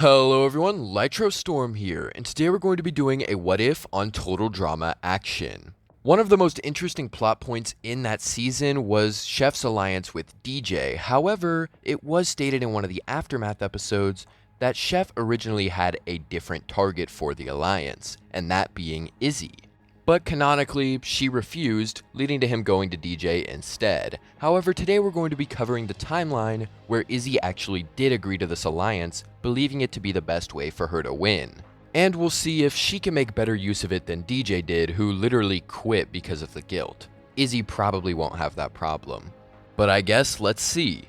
Hello everyone, Lytro Storm here, and today we're going to be doing a what if on Total Drama Action. One of the most interesting plot points in that season was Chef's alliance with DJ. However, it was stated in one of the Aftermath episodes that Chef originally had a different target for the alliance, and that being Izzy. But canonically, she refused, leading to him going to DJ instead. However, today we're going to be covering the timeline where Izzy actually did agree to this alliance, believing it to be the best way for her to win. And we'll see if she can make better use of it than DJ did, who literally quit because of the guilt. Izzy probably won't have that problem. But I guess let's see.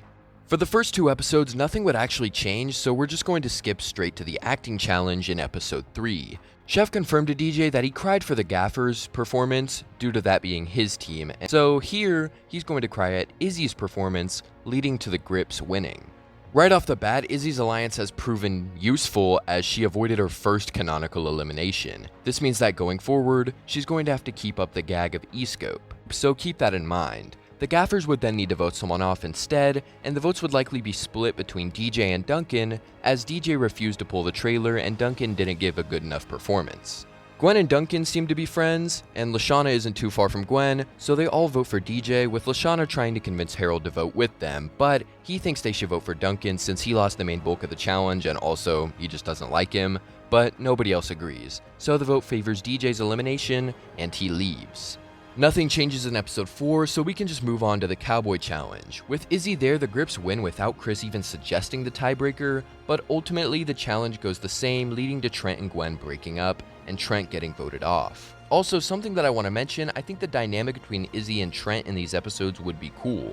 For the first two episodes, nothing would actually change, so we're just going to skip straight to the acting challenge in episode 3. Chef confirmed to DJ that he cried for the Gaffer's performance due to that being his team, and so here he's going to cry at Izzy's performance, leading to the Grips winning. Right off the bat, Izzy's alliance has proven useful as she avoided her first canonical elimination. This means that going forward, she's going to have to keep up the gag of E-Scope, so keep that in mind. The Gaffers would then need to vote someone off instead, and the votes would likely be split between DJ and Duncan, as DJ refused to pull the trailer and Duncan didn't give a good enough performance. Gwen and Duncan seem to be friends, and Lashana isn't too far from Gwen, so they all vote for DJ, with Lashana trying to convince Harold to vote with them, but he thinks they should vote for Duncan since he lost the main bulk of the challenge and also he just doesn't like him, but nobody else agrees. So the vote favors DJ's elimination, and he leaves. Nothing changes in episode 4, so we can just move on to the Cowboy Challenge. With Izzy there, the Grips win without Chris even suggesting the tiebreaker, but ultimately the challenge goes the same, leading to Trent and Gwen breaking up, and Trent getting voted off. Also, something that I want to mention, I think the dynamic between Izzy and Trent in these episodes would be cool.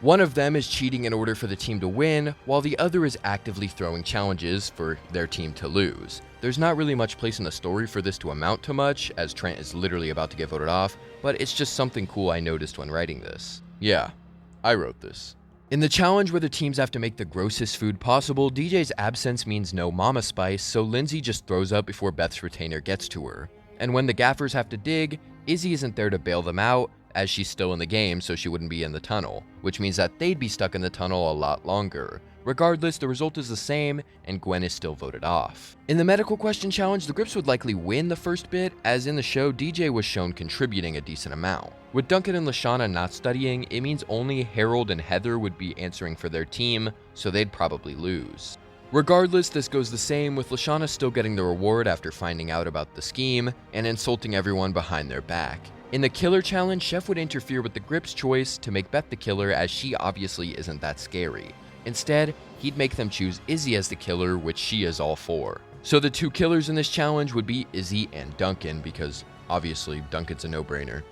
One of them is cheating in order for the team to win, while the other is actively throwing challenges for their team to lose. There's not really much place in the story for this to amount to much, as Trent is literally about to get voted off, but it's just something cool I noticed when writing this. Yeah, I wrote this. In the challenge where the teams have to make the grossest food possible, DJ's absence means no Mama Spice, so Lindsay just throws up before Beth's retainer gets to her. And when the Gaffers have to dig, Izzy isn't there to bail them out, as she's still in the game so she wouldn't be in the tunnel, which means that they'd be stuck in the tunnel a lot longer. Regardless, the result is the same, and Gwen is still voted off. In the medical question challenge, the Grips would likely win the first bit, as in the show, DJ was shown contributing a decent amount. With Duncan and Lashana not studying, it means only Harold and Heather would be answering for their team, so they'd probably lose. Regardless, this goes the same, with Lashana still getting the reward after finding out about the scheme, and insulting everyone behind their back. In the Killer Challenge, Chef would interfere with the Grips' choice to make Beth the killer, as she obviously isn't that scary. Instead, he'd make them choose Izzy as the killer, which she is all for. So the two killers in this challenge would be Izzy and Duncan, because obviously Duncan's a no-brainer.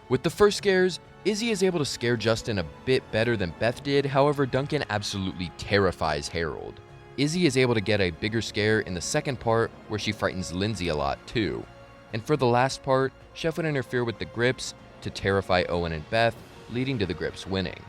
With the first scares, Izzy is able to scare Justin a bit better than Beth did, however Duncan absolutely terrifies Harold. Izzy is able to get a bigger scare in the second part, where she frightens Lindsay a lot too. And for the last part, Chef would interfere with the Grips to terrify Owen and Beth, leading to the Grips winning.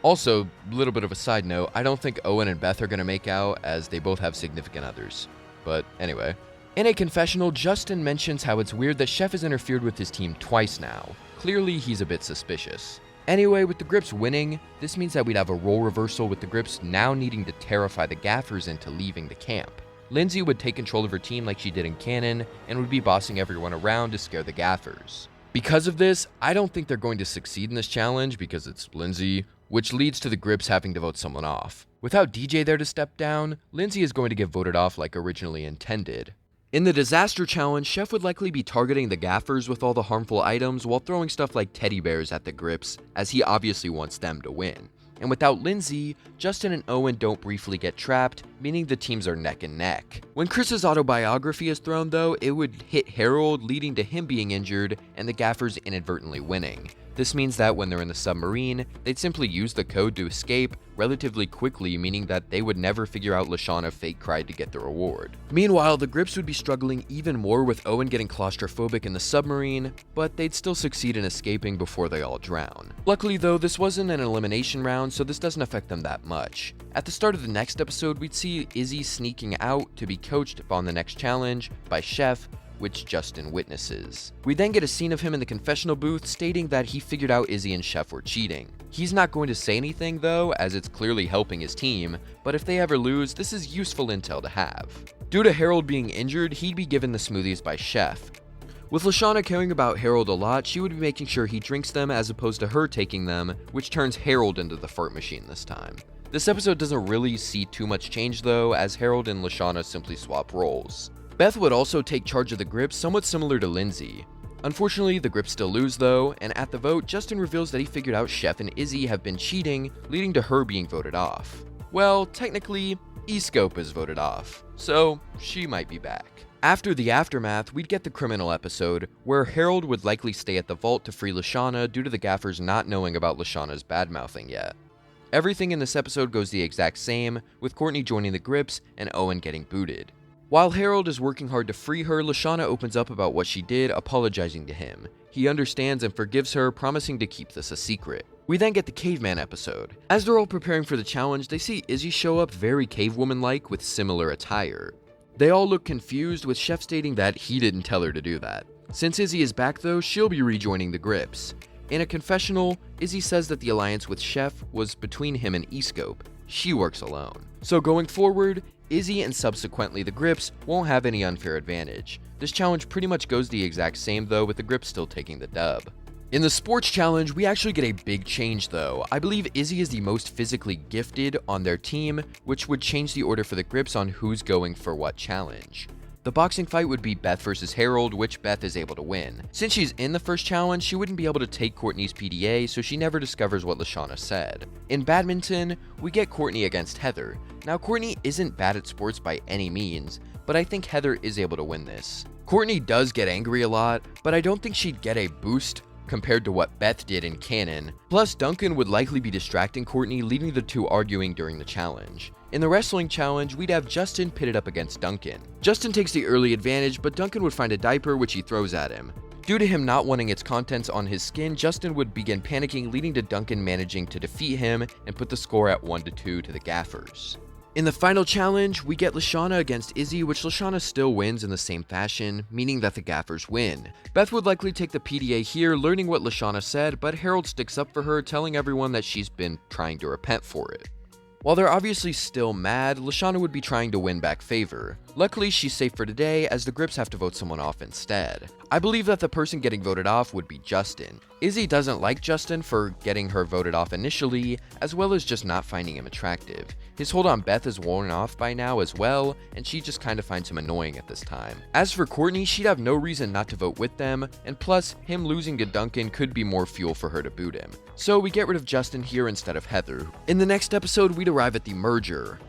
Also, a little bit of a side note, I don't think Owen and Beth are going to make out, as they both have significant others. But anyway. In a confessional, Justin mentions how it's weird that Chef has interfered with his team twice now. Clearly, he's a bit suspicious. Anyway, with the Grips winning, this means that we'd have a role reversal, with the Grips now needing to terrify the Gaffers into leaving the camp. Lindsay would take control of her team like she did in canon, and would be bossing everyone around to scare the Gaffers. Because of this, I don't think they're going to succeed in this challenge because it's Lindsay, which leads to the Grips having to vote someone off. Without DJ there to step down, Lindsay is going to get voted off like originally intended. In the Disaster Challenge, Chef would likely be targeting the Gaffers with all the harmful items while throwing stuff like teddy bears at the Grips, as he obviously wants them to win. And without Lindsay, Justin and Owen don't briefly get trapped, meaning the teams are neck and neck. When Chris's autobiography is thrown though, it would hit Harold, leading to him being injured and the Gaffers inadvertently winning. This means that when they're in the submarine, they'd simply use the code to escape relatively quickly, meaning that they would never figure out Lashana fake cried to get the reward. Meanwhile, the Grips would be struggling even more with Owen getting claustrophobic in the submarine, but they'd still succeed in escaping before they all drown. Luckily though, this wasn't an elimination round, so this doesn't affect them that much. At the start of the next episode, we'd see Izzy sneaking out to be coached upon the next challenge by Chef, which Justin witnesses. We then get a scene of him in the confessional booth stating that he figured out Izzy and Chef were cheating. He's not going to say anything though, as it's clearly helping his team, but if they ever lose, this is useful intel to have. Due to Harold being injured, he'd be given the smoothies by Chef. With Lashana caring about Harold a lot, she would be making sure he drinks them as opposed to her taking them, which turns Harold into the fart machine this time. This episode doesn't really see too much change though, as Harold and Lashana simply swap roles. Beth would also take charge of the grips, somewhat similar to Lindsay. Unfortunately, the grips still lose though, and at the vote, Justin reveals that he figured out Chef and Izzy have been cheating, leading to her being voted off. Well, technically, E-Scope is voted off, so she might be back. After the aftermath, we'd get the criminal episode, where Harold would likely stay at the vault to free Lashana due to the gaffers not knowing about Lashana's badmouthing yet. Everything in this episode goes the exact same, with Courtney joining the grips and Owen getting booted. While Harold is working hard to free her, Lashana opens up about what she did, apologizing to him. He understands and forgives her, promising to keep this a secret. We then get the caveman episode. As they're all preparing for the challenge, they see Izzy show up very cavewoman-like with similar attire. They all look confused, with Chef stating that he didn't tell her to do that. Since Izzy is back though, she'll be rejoining the grips. In a confessional, Izzy says that the alliance with Chef was between him and E-Scope. She works alone. So going forward, Izzy and subsequently the grips won't have any unfair advantage. This challenge pretty much goes the exact same though, with the grips still taking the dub. In the sports challenge, we actually get a big change though. I believe Izzy is the most physically gifted on their team, which would change the order for the grips on who's going for what challenge. The boxing fight would be Beth versus Harold, which Beth is able to win. Since she's in the first challenge, she wouldn't be able to take Courtney's PDA, so she never discovers what Lashana said. In badminton, we get Courtney against Heather. Now Courtney isn't bad at sports by any means, but I think Heather is able to win this. Courtney does get angry a lot, but I don't think she'd get a boost compared to what Beth did in canon. Plus, Duncan would likely be distracting Courtney, leading the two arguing during the challenge. In the wrestling challenge, we'd have Justin pitted up against Duncan. Justin takes the early advantage, but Duncan would find a diaper which he throws at him. Due to him not wanting its contents on his skin, Justin would begin panicking, leading to Duncan managing to defeat him and put the score at 1-2 to the gaffers. In the final challenge, we get Lashana against Izzy, which Lashana still wins in the same fashion, meaning that the gaffers win. Beth would likely take the PDA here, learning what Lashana said, but Harold sticks up for her, telling everyone that she's been trying to repent for it. While they're obviously still mad, Lashana would be trying to win back favor. Luckily, she's safe for today, as the grips have to vote someone off instead. I believe that the person getting voted off would be Justin. Izzy doesn't like Justin for getting her voted off initially, as well as just not finding him attractive. His hold on Beth is worn off by now as well, and she just kinda finds him annoying at this time. As for Courtney, she'd have no reason not to vote with them, and plus, him losing to Duncan could be more fuel for her to boot him. So we get rid of Justin here instead of Heather. In the next episode, we'd arrive at the merger.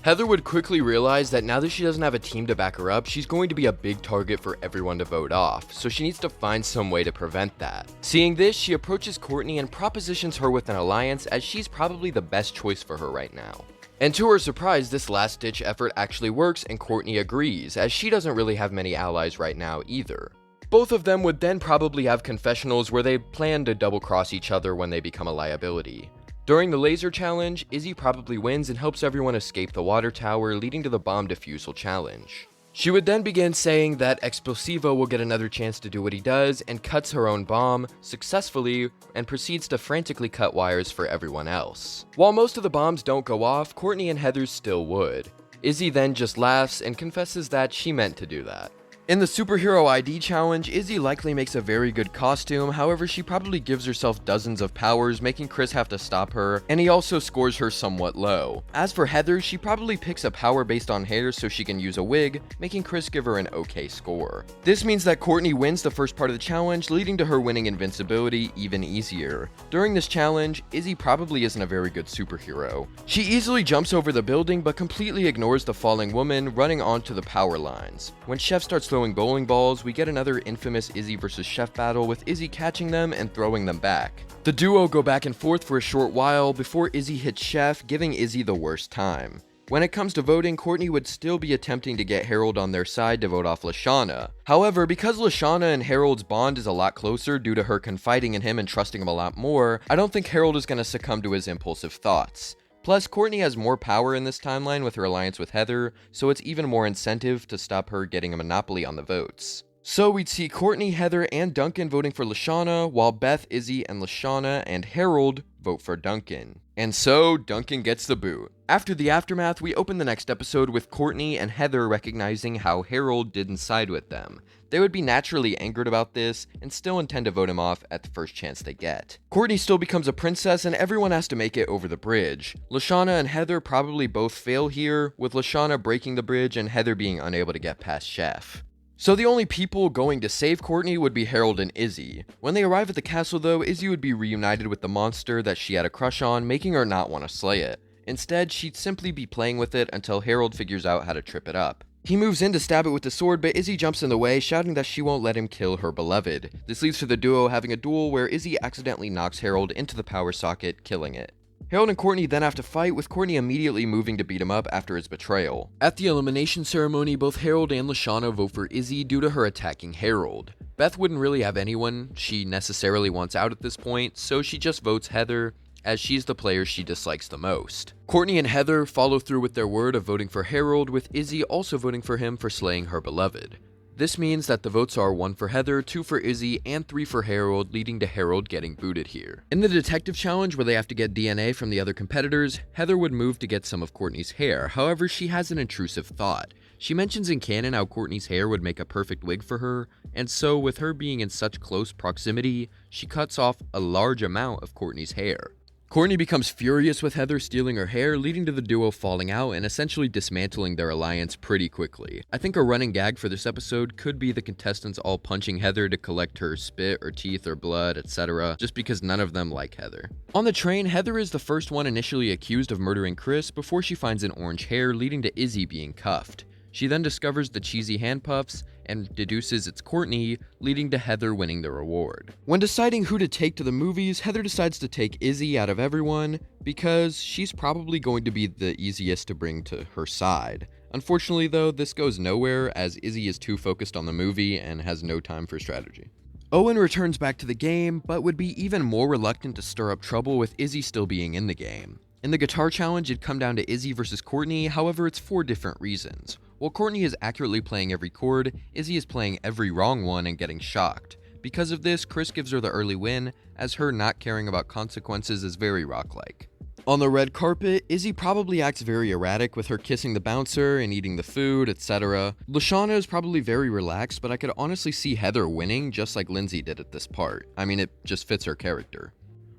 Heather would quickly realize that now that she doesn't have a team to back her up, she's going to be a big target for everyone to vote off, so she needs to find some way to prevent that. Seeing this, she approaches Courtney and propositions her with an alliance, as she's probably the best choice for her right now. And to her surprise, this last-ditch effort actually works, and Courtney agrees, as she doesn't really have many allies right now either. Both of them would then probably have confessionals where they plan to double-cross each other when they become a liability. During the laser challenge, Izzy probably wins and helps everyone escape the water tower, leading to the bomb defusal challenge. She would then begin saying that Explosivo will get another chance to do what he does, and cuts her own bomb successfully and proceeds to frantically cut wires for everyone else. While most of the bombs don't go off, Courtney and Heather still would. Izzy then just laughs and confesses that she meant to do that. In the Superhero ID challenge, Izzy likely makes a very good costume, however she probably gives herself dozens of powers, making Chris have to stop her, and he also scores her somewhat low. As for Heather, she probably picks a power based on hair so she can use a wig, making Chris give her an okay score. This means that Courtney wins the first part of the challenge, leading to her winning invincibility even easier. During this challenge, Izzy probably isn't a very good superhero. She easily jumps over the building but completely ignores the falling woman, running onto the power lines. When Chef starts throwing bowling balls, we get another infamous Izzy versus Chef battle, with Izzy catching them and throwing them back. The duo go back and forth for a short while before Izzy hits Chef, giving Izzy the worst time. When it comes to voting, Courtney would still be attempting to get Harold on their side to vote off Lashana. However, because Lashana and Harold's bond is a lot closer due to her confiding in him and trusting him a lot more, I don't think Harold is going to succumb to his impulsive thoughts. Plus, Courtney has more power in this timeline with her alliance with Heather, so it's even more incentive to stop her getting a monopoly on the votes. So we'd see Courtney, Heather, and Duncan voting for Lashana, while Beth, Izzy, and Lashana and Harold vote for Duncan. And so, Duncan gets the boot. After the aftermath, we open the next episode with Courtney and Heather recognizing how Harold didn't side with them. They would be naturally angered about this and still intend to vote him off at the first chance they get. Courtney still becomes a princess and everyone has to make it over the bridge. Lashana and Heather probably both fail here, with Lashana breaking the bridge and Heather being unable to get past Chef. So the only people going to save Courtney would be Harold and Izzy. When they arrive at the castle though, Izzy would be reunited with the monster that she had a crush on, making her not want to slay it. Instead, she'd simply be playing with it until Harold figures out how to trip it up. He moves in to stab it with the sword, but Izzy jumps in the way, shouting that she won't let him kill her beloved. This leads to the duo having a duel where Izzy accidentally knocks Harold into the power socket, killing it. Harold and Courtney then have to fight, with Courtney immediately moving to beat him up after his betrayal. At the elimination ceremony, both Harold and Lashana vote for Izzy due to her attacking Harold. Beth wouldn't really have anyone she necessarily wants out at this point, so she just votes Heather, as she's the player she dislikes the most. Courtney and Heather follow through with their word of voting for Harold, with Izzy also voting for him for slaying her beloved. This means that the votes are 1 for Heather, 2 for Izzy, and 3 for Harold, leading to Harold getting booted here. In the detective challenge, where they have to get DNA from the other competitors, Heather would move to get some of Courtney's hair. However, she has an intrusive thought. She mentions in canon how Courtney's hair would make a perfect wig for her, and so with her being in such close proximity, she cuts off a large amount of Courtney's hair. Courtney becomes furious with Heather stealing her hair, leading to the duo falling out and essentially dismantling their alliance pretty quickly. I think a running gag for this episode could be the contestants all punching Heather to collect her spit or teeth or blood, etc., just because none of them like Heather. On the train, Heather is the first one initially accused of murdering Chris before she finds an orange hair, leading to Izzy being cuffed. She then discovers the cheesy hand puffs and deduces it's Courtney, leading to Heather winning the reward. When deciding who to take to the movies, Heather decides to take Izzy out of everyone because she's probably going to be the easiest to bring to her side. Unfortunately though, this goes nowhere as Izzy is too focused on the movie and has no time for strategy. Owen returns back to the game, but would be even more reluctant to stir up trouble with Izzy still being in the game. In the guitar challenge, it'd come down to Izzy versus Courtney, however it's for different reasons. While Courtney is accurately playing every chord, Izzy is playing every wrong one and getting shocked. Because of this, Chris gives her the early win, as her not caring about consequences is very rock-like. On the red carpet, Izzy probably acts very erratic with her kissing the bouncer and eating the food, etc. Lashana is probably very relaxed, but I could honestly see Heather winning just like Lindsay did at this part. I mean, it just fits her character.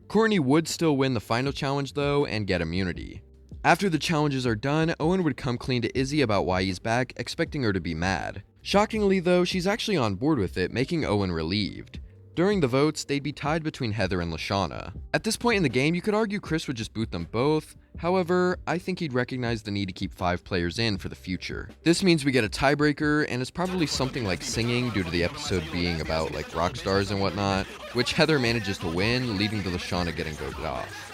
Courtney would still win the final challenge though and get immunity. After the challenges are done, Owen would come clean to Izzy about why he's back, expecting her to be mad. Shockingly though, she's actually on board with it, making Owen relieved. During the votes, they'd be tied between Heather and Lashana. At this point in the game, you could argue Chris would just boot them both. However, I think he'd recognize the need to keep 5 players in for the future. This means we get a tiebreaker, and it's probably something like singing due to the episode being about like rock stars and whatnot, which Heather manages to win, leading to Lashana getting voted off.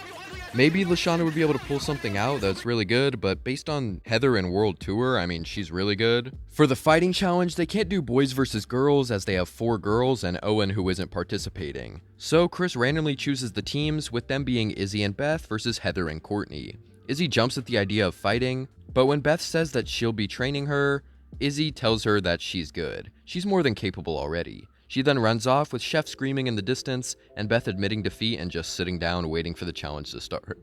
Maybe Lashana would be able to pull something out that's really good, but based on Heather and World Tour, I mean, she's really good. For the fighting challenge, they can't do boys versus girls as they have 4 girls and Owen who isn't participating. So Chris randomly chooses the teams, with them being Izzy and Beth versus Heather and Courtney. Izzy jumps at the idea of fighting, but when Beth says that she'll be training her, Izzy tells her that she's good. She's more than capable already. She then runs off, with Chef screaming in the distance, and Beth admitting defeat and just sitting down waiting for the challenge to start.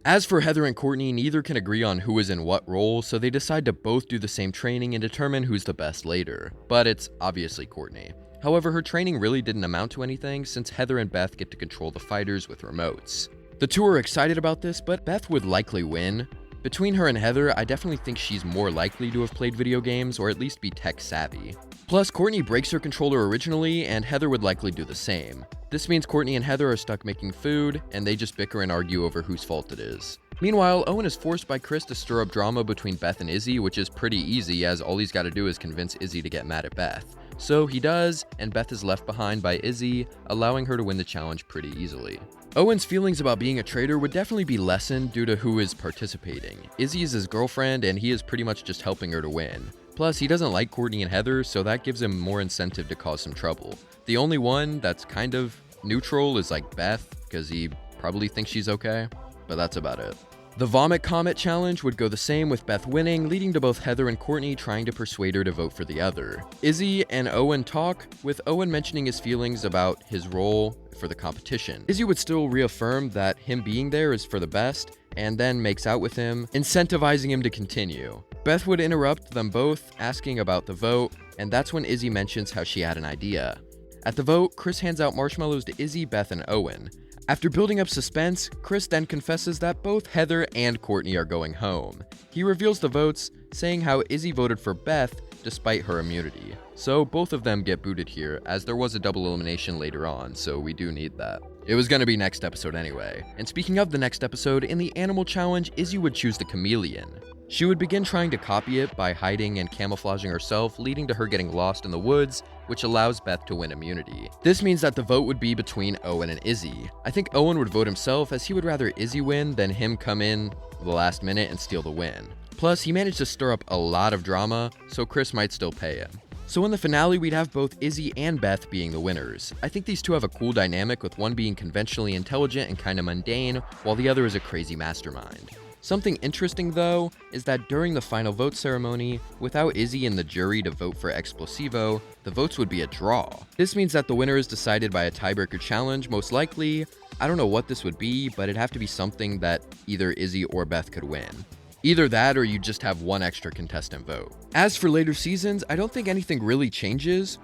As for Heather and Courtney, neither can agree on who is in what role, so they decide to both do the same training and determine who's the best later. But it's obviously Courtney. However, her training really didn't amount to anything, since Heather and Beth get to control the fighters with remotes. The two are excited about this, but Beth would likely win. Between her and Heather, I definitely think she's more likely to have played video games, or at least be tech savvy. Plus, Courtney breaks her controller originally, and Heather would likely do the same. This means Courtney and Heather are stuck making food, and they just bicker and argue over whose fault it is. Meanwhile, Owen is forced by Chris to stir up drama between Beth and Izzy, which is pretty easy, as all he's got to do is convince Izzy to get mad at Beth. So he does, and Beth is left behind by Izzy, allowing her to win the challenge pretty easily. Owen's feelings about being a traitor would definitely be lessened due to who is participating. Izzy is his girlfriend, and he is pretty much just helping her to win. Plus, he doesn't like Courtney and Heather, so that gives him more incentive to cause some trouble. The only one that's kind of neutral is like Beth, because he probably thinks she's okay. but that's about it. The Vomit Comet challenge would go the same, with Beth winning, leading to both Heather and Courtney trying to persuade her to vote for the other. Izzy and Owen talk, with Owen mentioning his feelings about his role for the competition. Izzy would still reaffirm that him being there is for the best, and then makes out with him, incentivizing him to continue. Beth would interrupt them both, asking about the vote, and that's when Izzy mentions how she had an idea. At the vote, Chris hands out marshmallows to Izzy, Beth, and Owen. After building up suspense, Chris then confesses that both Heather and Courtney are going home. He reveals the votes, saying how Izzy voted for Beth despite her immunity. So both of them get booted here, as there was a double elimination later on, so we do need that. It was gonna be next episode anyway. And speaking of the next episode, in the animal challenge, Izzy would choose the chameleon. She would begin trying to copy it by hiding and camouflaging herself, leading to her getting lost in the woods, which allows Beth to win immunity. This means that the vote would be between Owen and Izzy. I think Owen would vote himself, as he would rather Izzy win than him come in the last minute and steal the win. Plus, he managed to stir up a lot of drama, so Chris might still pay him. So in the finale, we'd have both Izzy and Beth being the winners. I think these two have a cool dynamic, with one being conventionally intelligent and kinda mundane, while the other is a crazy mastermind. Something interesting, though, is that during the final vote ceremony, without Izzy in the jury to vote for Explosivo, the votes would be a draw. This means that the winner is decided by a tiebreaker challenge, most likely. I don't know what this would be, but it'd have to be something that either Izzy or Beth could win. Either that, or you just have one extra contestant vote. As for later seasons, I don't think anything really changes.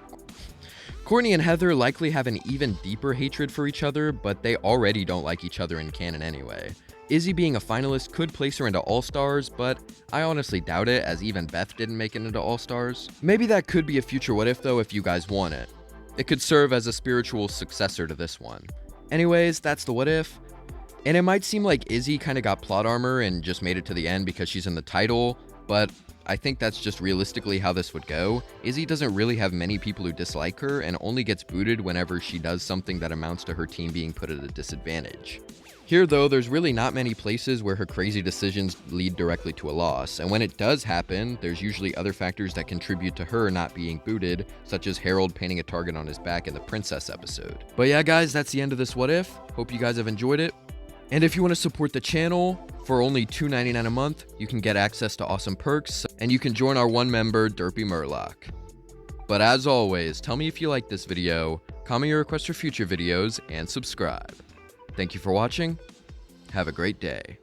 Courtney and Heather likely have an even deeper hatred for each other, but they already don't like each other in canon anyway. Izzy being a finalist could place her into All-Stars, but I honestly doubt it, as even Beth didn't make it into All-Stars. Maybe that could be a future what if, though, if you guys want it. It could serve as a spiritual successor to this one. Anyways, that's the what if. And it might seem like Izzy kind of got plot armor and just made it to the end because she's in the title, but I think that's just realistically how this would go. Izzy doesn't really have many people who dislike her, and only gets booted whenever she does something that amounts to her team being put at a disadvantage. Here, though, there's really not many places where her crazy decisions lead directly to a loss, and when it does happen, there's usually other factors that contribute to her not being booted, such as Harold painting a target on his back in the Princess episode. But yeah, guys, that's the end of this what if. Hope you guys have enjoyed it. And if you want to support the channel, for only $2.99 a month, you can get access to awesome perks, and you can join our one-member Derpy Murloc. But as always, tell me if you like this video, comment your requests for future videos, and subscribe. Thank you for watching. Have a great day.